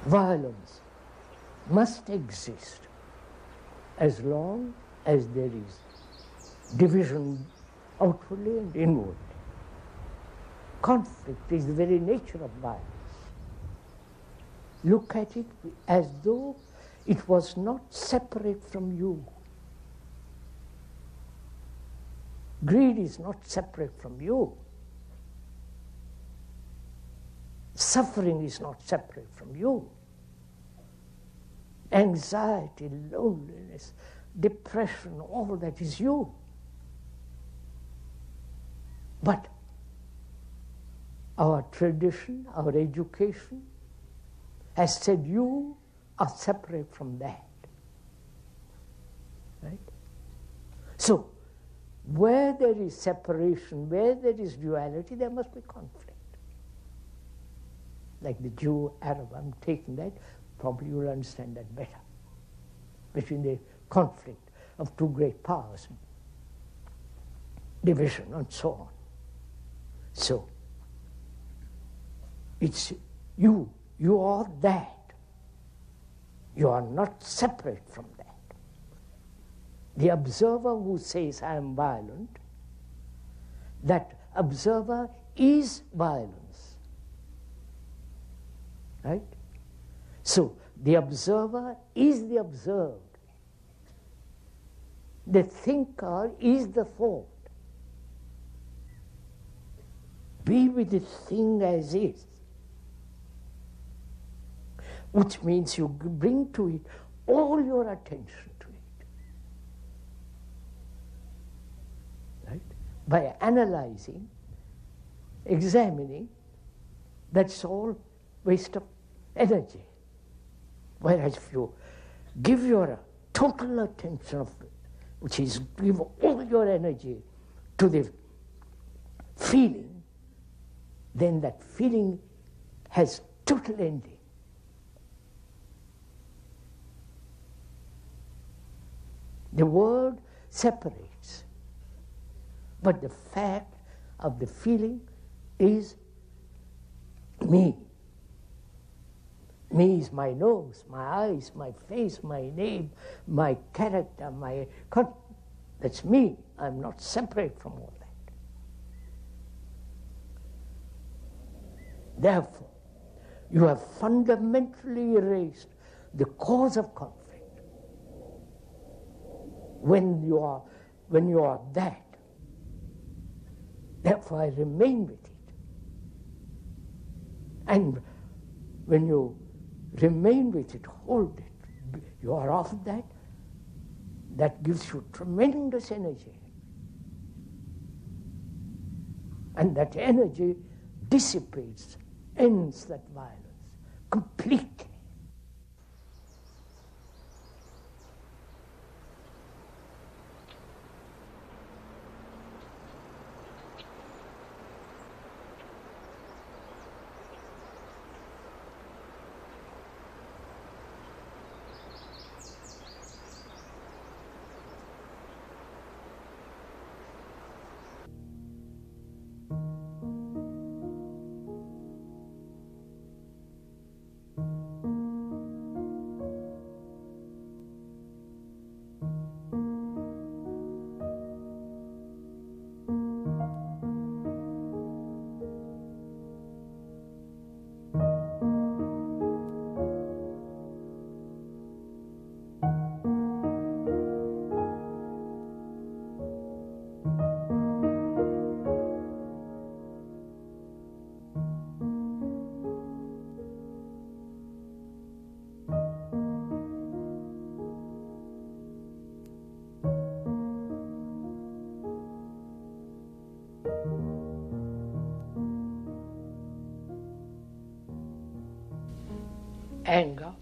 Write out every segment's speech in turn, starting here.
Violence must exist as long as there is division outwardly and inwardly. Conflict is the very nature of violence. Look at it as though it was not separate from you. Greed is not separate from you. Suffering is not separate from you. Anxiety, loneliness, depression, all that is you. But our tradition, our education has said you are separate from that. Right? So, where there is separation, where there is duality, there must be conflict. Like the Jew, Arab, I'm taking that, probably you'll understand that better. Between the conflict of two great powers, division and so on. So, it's you are that. You are not separate from that. The observer who says, I am violent, that observer is violence. Right? So, the observer is the observed. The thinker is the thought. Be with the thing as is. Which means you bring to it all your attention to it. Right? By analyzing, examining, that's all waste of energy. Whereas if you give your total attention, which is give all your energy to the feeling, then that feeling has total ending. The word separates, but the fact of the feeling is me. Me is my nose, my eyes, my face, my name, my character, that's me. I'm not separate from all that. Therefore, you have fundamentally erased the cause of conflict. When you are that, therefore I remain with it. And when you remain with it, hold it, you are of that, that gives you tremendous energy. And that energy dissipates, ends that violence completely. Anger,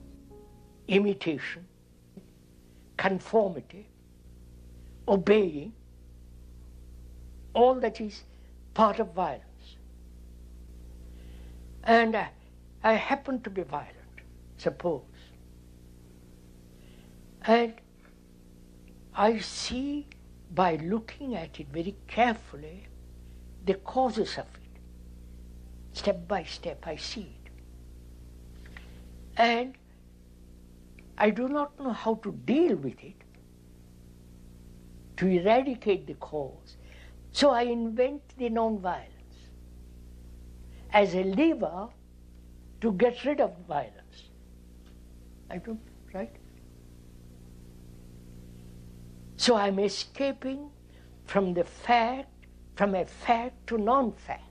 imitation, conformity, obeying, all that is part of violence. And I happen to be violent, suppose. And I see, by looking at it very carefully, the causes of it. Step by step I see it. And I do not know how to deal with it, to eradicate the cause. So I invent the non-violence as a lever to get rid of violence. I don't, right? So I'm escaping from the fact, from a fact to non-fact.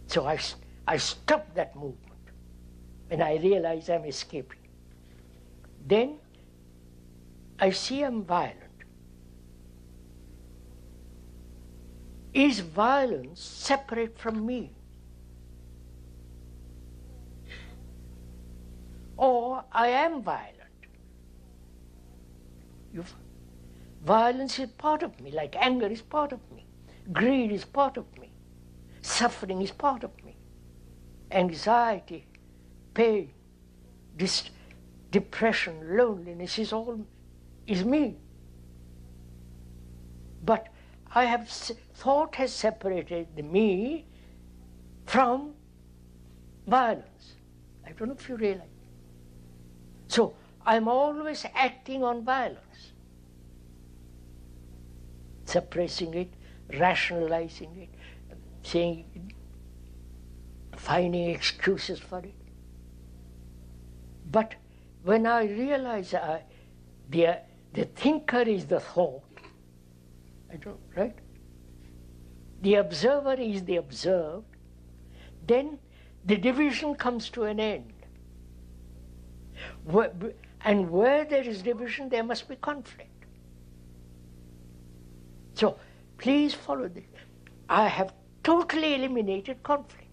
So I stop that movement when I realize I'm escaping. Then I see I'm violent. Is violence separate from me? Or I am violent? Violence is part of me, like anger is part of me. Greed is part of me. Suffering is part of me. Anxiety, pain, depression, loneliness is me. But I have thought has separated the me from violence. I don't know if you realize. So I'm always acting on violence, suppressing it, rationalizing it, saying, finding excuses for it. But when I realize the thinker is the thought, right? The observer is the observed, then the division comes to an end. And where there is division, there must be conflict. So please follow this. I have totally eliminated conflict.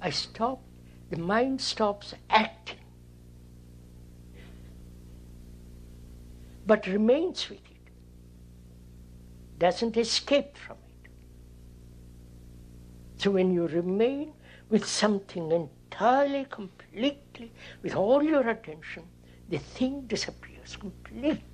The mind stops acting, but remains with it, doesn't escape from it. So when you remain with something entirely, completely, with all your attention, the thing disappears completely.